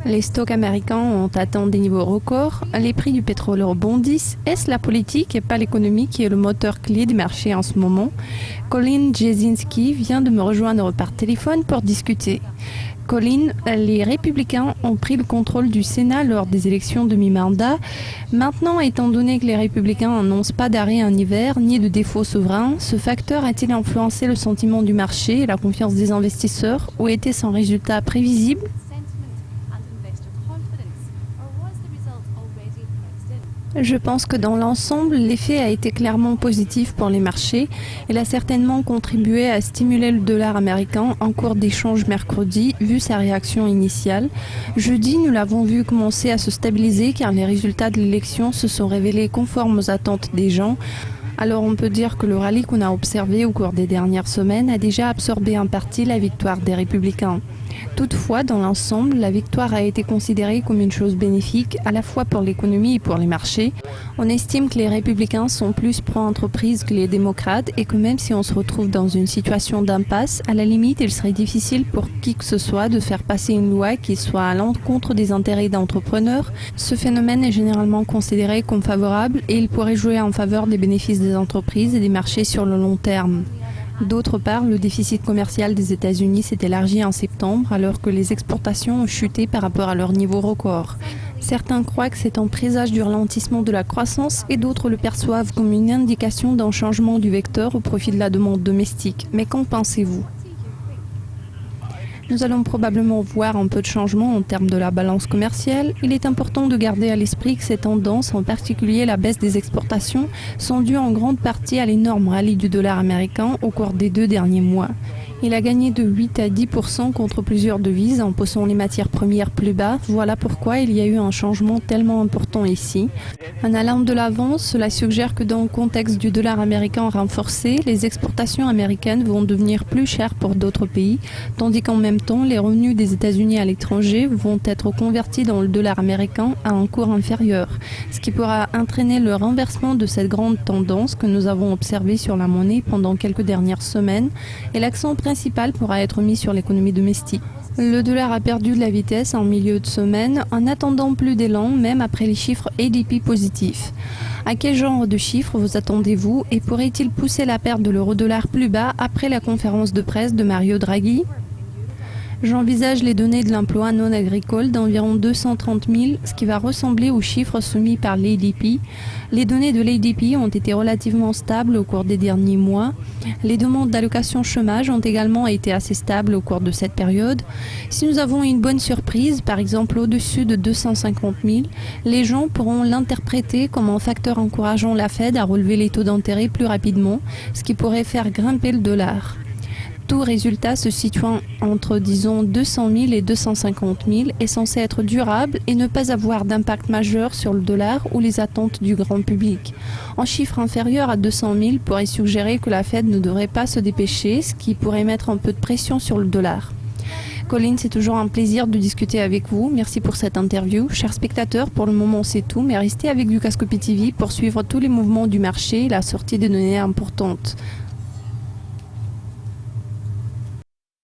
Les stocks américains ont atteint des niveaux records, les prix du pétrole rebondissent. Est-ce la politique et pas l'économie qui est le moteur clé des marchés en ce moment? Colin Jasinski vient de me rejoindre par téléphone pour discuter. Colin, les républicains ont pris le contrôle du Sénat lors des élections de mi-mandat. Maintenant, étant donné que les républicains n'annoncent pas d'arrêt en hiver ni de défaut souverain, ce facteur a-t-il influencé le sentiment du marché et la confiance des investisseurs ou était-ce un résultat prévisible? Je pense que dans l'ensemble, l'effet a été clairement positif pour les marchés. Il a certainement contribué à stimuler le dollar américain en cours d'échange mercredi, vu sa réaction initiale. Jeudi, nous l'avons vu commencer à se stabiliser car les résultats de l'élection se sont révélés conformes aux attentes des gens. Alors on peut dire que le rallye qu'on a observé au cours des dernières semaines a déjà absorbé en partie la victoire des républicains. Toutefois, dans l'ensemble, la victoire a été considérée comme une chose bénéfique à la fois pour l'économie et pour les marchés. On estime que les républicains sont plus pro-entreprise que les démocrates et que même si on se retrouve dans une situation d'impasse, à la limite, il serait difficile pour qui que ce soit de faire passer une loi qui soit à l'encontre des intérêts d'entrepreneurs. Ce phénomène est généralement considéré comme favorable et il pourrait jouer en faveur des bénéfices des entreprises et des marchés sur le long terme. D'autre part, le déficit commercial des États-Unis s'est élargi en septembre alors que les exportations ont chuté par rapport à leur niveau record. Certains croient que c'est un présage du ralentissement de la croissance et d'autres le perçoivent comme une indication d'un changement du vecteur au profit de la demande domestique. Mais qu'en pensez-vous ? Nous allons probablement voir un peu de changement en termes de la balance commerciale. Il est important de garder à l'esprit que ces tendances, en particulier la baisse des exportations, sont dues en grande partie à l'énorme rallye du dollar américain au cours des 2 derniers mois. Il a gagné de 8 à 10% contre plusieurs devises en posant les matières premières plus bas. Voilà pourquoi il y a eu un changement tellement important ici. En allant de l'avant, cela suggère que dans le contexte du dollar américain renforcé, les exportations américaines vont devenir plus chères pour d'autres pays, tandis qu'en même temps, les revenus des États-Unis à l'étranger vont être convertis dans le dollar américain à un cours inférieur, ce qui pourra entraîner le renversement de cette grande tendance que nous avons observée sur la monnaie pendant quelques dernières semaines, et l'accent principal pourra être mis sur l'économie domestique. Le dollar a perdu de la vitesse en milieu de semaine en attendant plus d'élan même après les chiffres ADP positifs. À quel genre de chiffres vous attendez-vous et pourrait-il pousser la perte de l'euro-dollar plus bas après la conférence de presse de Mario Draghi ? J'envisage les données de l'emploi non agricole d'environ 230 000, ce qui va ressembler aux chiffres soumis par l'ADP. Les données de l'ADP ont été relativement stables au cours des derniers mois. Les demandes d'allocation chômage ont également été assez stables au cours de cette période. Si nous avons une bonne surprise, par exemple au-dessus de 250 000, les gens pourront l'interpréter comme un facteur encourageant la Fed à relever les taux d'intérêt plus rapidement, ce qui pourrait faire grimper le dollar. Tout résultat se situant entre, disons, 200 000 et 250 000 est censé être durable et ne pas avoir d'impact majeur sur le dollar ou les attentes du grand public. Un chiffre inférieur à 200 000 pourrait suggérer que la Fed ne devrait pas se dépêcher, ce qui pourrait mettre un peu de pression sur le dollar. Colin, c'est toujours un plaisir de discuter avec vous. Merci pour cette interview. Chers spectateurs, pour le moment c'est tout, mais restez avec Dukascopy TV pour suivre tous les mouvements du marché et la sortie des données importantes.